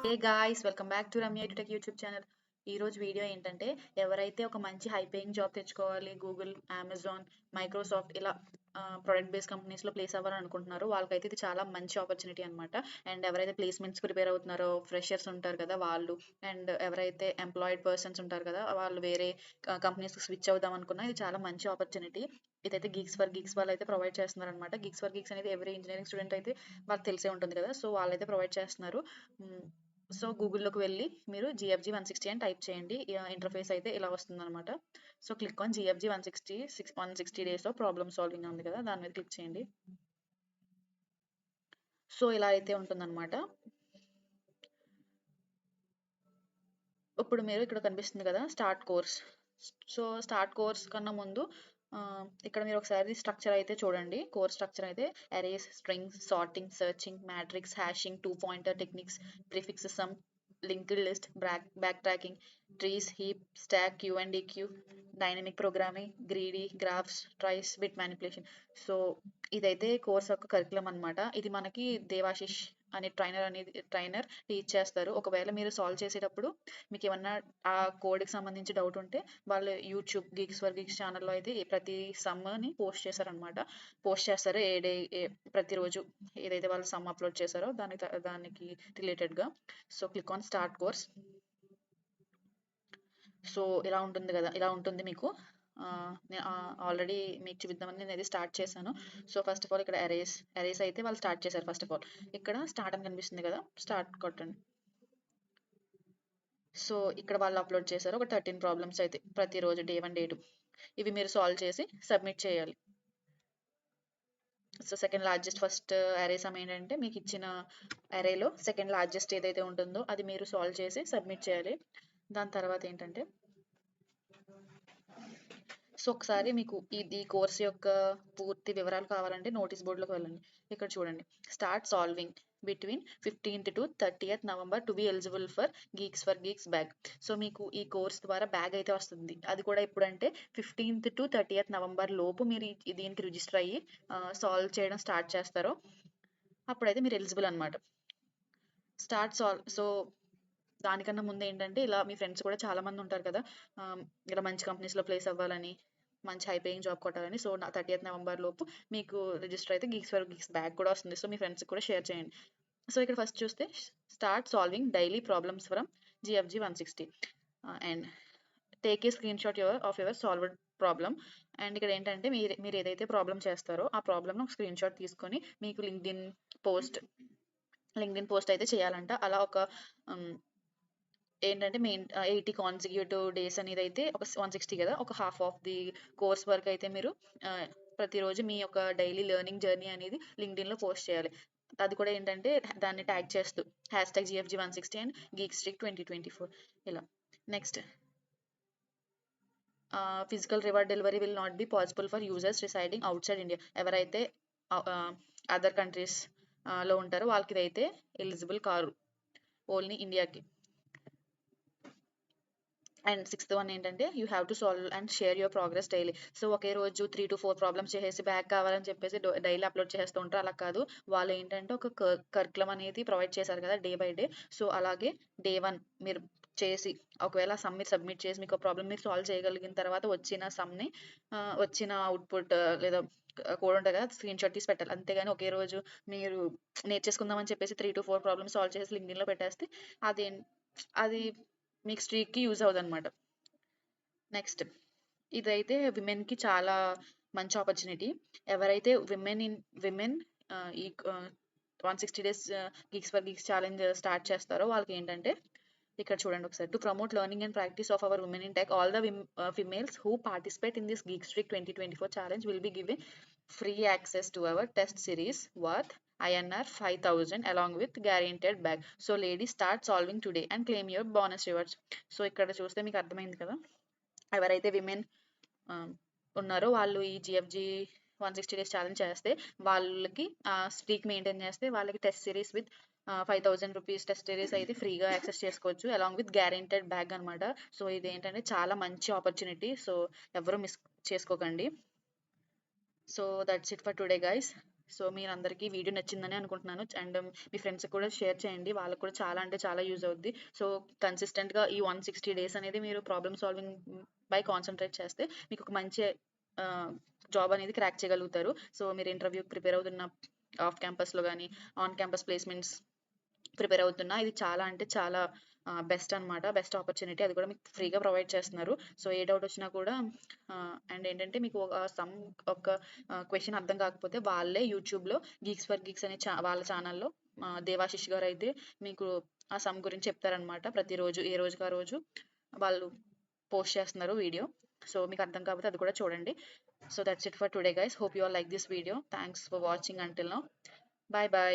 Hey guys, welcome back to Ramya edutech YouTube channel. ఈ రోజు video ఏంటంటే, ఎవరైతే ఒక మంచి హై పేయింగ్ జాబ్ తెచ్చుకోవాలి, గూగుల్, అమెజాన్, మైక్రోసాఫ్ట్ ఇలా ప్రొడక్ట్ బేస్డ్ కంపెనీస్లో ప్లేస్ అవ్వాలని అనుకుంటున్నారో వాళ్ళకైతే ఇది చాలా మంచి ఆపర్చునిటీ అనమాట. అండ్ ఎవరైతే ప్లేస్మెంట్స్ ప్రిపేర్ అవుతున్నారో ఫ్రెషర్స్ ఉంటారు కదా వాళ్ళు, అండ్ ఎవరైతే ఎంప్లాయిడ్ పర్సన్స్ ఉంటారు కదా వాళ్ళు వేరే కంపెనీస్కి స్విచ్ అవుదాం అనుకున్నా ఇది చాలా మంచి ఆపర్చునిటీ. ఇదైతే గీక్స్ ఫర్ గీక్స్ వాళ్ళు అయితే ప్రొవైడ్ చేస్తున్నారు అనమాట. గీక్స్ ఫర్ గీక్స్ అనేది ఎవరీ ఇంజనీరింగ్ స్టూడెంట్ అయితే వాళ్ళకి తెలిసే ఉంటుంది కదా, సో వాళ్ళైతే ప్రొవైడ్ చేస్తున్నారు. సో గూగుల్లోకి వెళ్ళి మీరు జిఎఫ్జి 160 అని టైప్ చేయండి. ఇంటర్ఫేస్ అయితే ఇలా వస్తుంది అనమాట. So click on GFG 160 days of problem solving ఉంది కదా, దాని మీద క్లిక్ చేయండి. సో ఇలా అయితే ఉంటుందన్నమాట. ఇప్పుడు మీరు ఇక్కడ కనిపిస్తుంది కదా start course. So start course కన్నా ముందు ఇక్కడ మీరు ఒకసారి స్ట్రక్చర్ అయితే చూడండి. కోర్స్ స్ట్రక్చర్ అయితే arrays, strings, sorting, searching, matrix, hashing, two pointer techniques, prefix, sum, linked list, backtracking, trees, heap, stack, queue and queue, dynamic programming, greedy, graphs, tries, bit manipulation. So ఇదైతే course యొక్క curriculum అనమాట. ఇది మనకి దేవాశిష్ అనే trainer teach చేస్తారు. ఒకవేళ మీరు solve చేసేటప్పుడు మీకు ఏమన్నా ఆ కోడ్కి సంబంధించి డౌట్ ఉంటే వాళ్ళు యూట్యూబ్ గీక్స్ ఫర్ గీక్స్ ఛానల్లో అయితే ప్రతి సమ్ని పోస్ట్ చేస్తారు. ప్రతిరోజు ఏదైతే వాళ్ళు సమ్ అప్లోడ్ చేశారో దానికి రిలేటెడ్గా. So click on start course. So ఇలా ఉంటుంది కదా, ఇలా ఉంటుంది మీకు. ఆల్రెడీ మీకు చూపిద్దామని నేను ఇది స్టార్ట్ చేశాను. సో ఫస్ట్ ఆఫ్ ఆల్ ఇక్కడ అరేస్ అయితే వాళ్ళు స్టార్ట్ చేశారు. ఫస్ట్ ఆఫ్ ఆల్ ఇక్కడ స్టార్ట్ అని కనిపిస్తుంది కదా, స్టార్ట్ కొట్టండి. సో ఇక్కడ వాళ్ళు అప్లోడ్ చేశారు ఒక 13 ప్రాబ్లమ్స్ అయితే ప్రతిరోజు డే 1 డే 2. ఇవి మీరు సాల్వ్ చేసి సబ్మిట్ చేయాలి. సో సెకండ్ లార్జెస్ట్ ఫస్ట్ అరే సమ్ ఏంటంటే మీకు ఇచ్చిన అరేలో సెకండ్ లార్జెస్ట్ ఏదైతే ఉంటుందో అది మీరు సాల్వ్ చేసి సబ్మిట్ చేయాలి. దాని తర్వాత ఏంటంటే, సో ఒకసారి మీకు ఇది కోర్స్ యొక్క పూర్తి వివరాలు కావాలంటే నోటీస్ బోర్డులోకి వెళ్ళండి. ఇక్కడ చూడండి, start solving between 15th to 30th November to be eligible for Geeks bag. So మీకు ఈ కోర్స్ ద్వారా బ్యాగ్ అయితే వస్తుంది. అది కూడా ఎప్పుడంటే 15th to 30th November లోపు మీరు దీనికి రిజిస్టర్ అయ్యి సాల్వ్ చేయడం స్టార్ట్ చేస్తారో అప్పుడైతే మీరు ఎలిజిబుల్ అనమాట. సో దానికన్నా ముందు ఏంటంటే, ఇలా మీ ఫ్రెండ్స్ కూడా చాలా మంది ఉంటారు కదా, ఇలా మంచి కంపెనీస్లో ప్లేస్ అవ్వాలని, మంచి హై పేయింగ్ జాబ్ కొట్టాలని. సో 30th November లోపు మీకు రిజిస్టర్ అయితే గీక్స్ ఫర్ గీక్స్ బ్యాగ్ కూడా వస్తుంది. సో మీ ఫ్రెండ్స్కి కూడా షేర్ చేయండి. సో ఇక్కడ ఫస్ట్ చూస్తే start solving daily problems from GFG 160 and take a screenshot of your solved problem. And ఇక్కడ ఏంటంటే మీరు ఏదైతే ప్రాబ్లమ్ చేస్తారో ఆ ప్రాబ్లమ్ను ఒక స్క్రీన్ షాట్ తీసుకొని మీకు లింక్డ్ఇన్ పోస్ట్ అయితే చేయాలంట. అలా ఒక ఏంటంటే మెయిన్ 80 కాన్సిక్యూటివ్ డేస్ అనేది అయితే ఒక 160 కదా, ఒక half of the course work అయితే మీరు ప్రతిరోజు మీ యొక్క డైలీ లెర్నింగ్ జర్నీ అనేది లింక్డ్ఇన్లో పోస్ట్ చేయాలి. అది కూడా ఏంటంటే దాన్ని ట్యాగ్ చేస్తూ #GFG 160 అండ్ Geekstreak 2024 ఇలా. Next, physical reward delivery will not be possible for users residing outside India. ఎవరైతే అదర్ కంట్రీస్ లో ఉంటారో వాళ్ళకి ఇదైతే ఎలిజిబుల్ కారు, ఓన్లీ ఇండియాకి. అండ్ సిక్స్త్ వన్ ఏంటంటే, you have to solve and share your progress daily. So ఒకే రోజు 3 to 4 ప్రాబ్లమ్స్ చేసేసి బ్యాక్ కావాలని చెప్పేసి డైలీ అప్లోడ్ చేస్తూ ఉంటారు. అలా కాదు, వాళ్ళు ఏంటంటే ఒక కరికులం అనేది ప్రొవైడ్ చేశారు కదా డే బై డే. సో అలాగే డే 1 మీరు చేసి ఒకవేళ సమ్ మీరు సబ్మిట్ చేసి మీకు ప్రాబ్లమ్ మీరు సాల్వ్ చేయగలిగిన తర్వాత వచ్చిన అవుట్పుట్ లేదా కోడ్ ఉంటుంది కదా, స్క్రీన్ షాట్ తీసి పెట్టాలి. అంతేగాని ఒకే రోజు మీరు నేర్చేసుకుందామని చెప్పేసి 3 to 4 ప్రాబ్లమ్స్ సాల్వ్ చేసి లింక్డ్ఇన్లో పెట్టేస్తే అది మీకు స్ట్రీక్కి యూజ్ అవుతుంది అనమాట. నెక్స్ట్, ఇదైతే విమెన్కి చాలా మంచి ఆపర్చునిటీ. ఎవరైతే విమెన్ ఈ 160 days Geeks for Geeks challenge start చేస్తారో వాళ్ళకి ఏంటంటే, ఇక్కడ చూడండి ఒకసారి, to promote learning and practice of our women in tech, all the females who participate in this Geekstreak 2024 challenge will be given free access to our test series worth INR 5,000 along with guaranteed bag. So ladies, start solving today and claim your bonus rewards. So ఇక్కడ చూస్తే మీకు అర్థమైంది కదా, ఎవరైతే women ఉన్నారో వాళ్ళు ఈ జిఎఫ్జి 160 days challenge చేస్తే వాళ్ళకి స్ట్రీక్ మెయింటైన్ చేస్తే వాళ్ళకి test series with 5,000 rupees test series అయితే ఫ్రీగా యాక్సెస్ చేసుకోవచ్చు, అలాంగ్ విత్ గ్యారెంటెడ్ బ్యాగ్ అనమాట. సో ఇది ఏంటంటే చాలా మంచి ఆపర్చునిటీ. సో ఎవరు మిస్ చేసుకోకండి. So that's it for today guys. So మీరందరికీ వీడియో నచ్చిందని అనుకుంటున్నాను. అండ్ మీ ఫ్రెండ్స్‌కి కూడా షేర్ చేయండి. వాళ్ళకి కూడా చాలా అంటే చాలా యూజ్ అవుద్ది. సో కన్సిస్టెంట్‌గా ఈ 160 డేస్ అనేది మీరు ప్రాబ్లమ్ సాల్వింగ్ పై కాన్సంట్రేట్ చేస్తే మీకు ఒక మంచి జాబ్ అనేది క్రాక్ చేయగలుగుతారు. సో మీరు ఇంటర్వ్యూకి ప్రిపేర్ అవుతున్న ఆఫ్ క్యాంపస్‌లో గాని, ఆన్ క్యాంపస్ ప్లేస్‌మెంట్స్ ప్రిపేర్ అవుతున్నా. ఇది చాలా అంటే చాలా బెస్ట్ అనమాట. Best opportunity. అది కూడా మీకు ఫ్రీగా ప్రొవైడ్ చేస్తున్నారు. సో ఏ డౌట్ వచ్చినా కూడా అండ్ ఏంటంటే మీకు ఒక క్వెషన్ అర్థం కాకపోతే వాళ్ళే యూట్యూబ్‌లో గీక్స్ ఫర్ గీక్స్ అనే వాళ్ళ ఛానల్‌లో దేవాశిష్ గారైతే మీకు ఆ సమ్ గురించి చెప్తారనమాట. ప్రతిరోజు ఏ రోజుకి ఆ రోజు వాళ్ళు పోస్ట్ చేస్తున్నారు వీడియో. సో మీకు అర్థం కాకపోతే అది కూడా చూడండి. So that's it for today guys. Hope you all like this video. Thanks for watching until now. By by.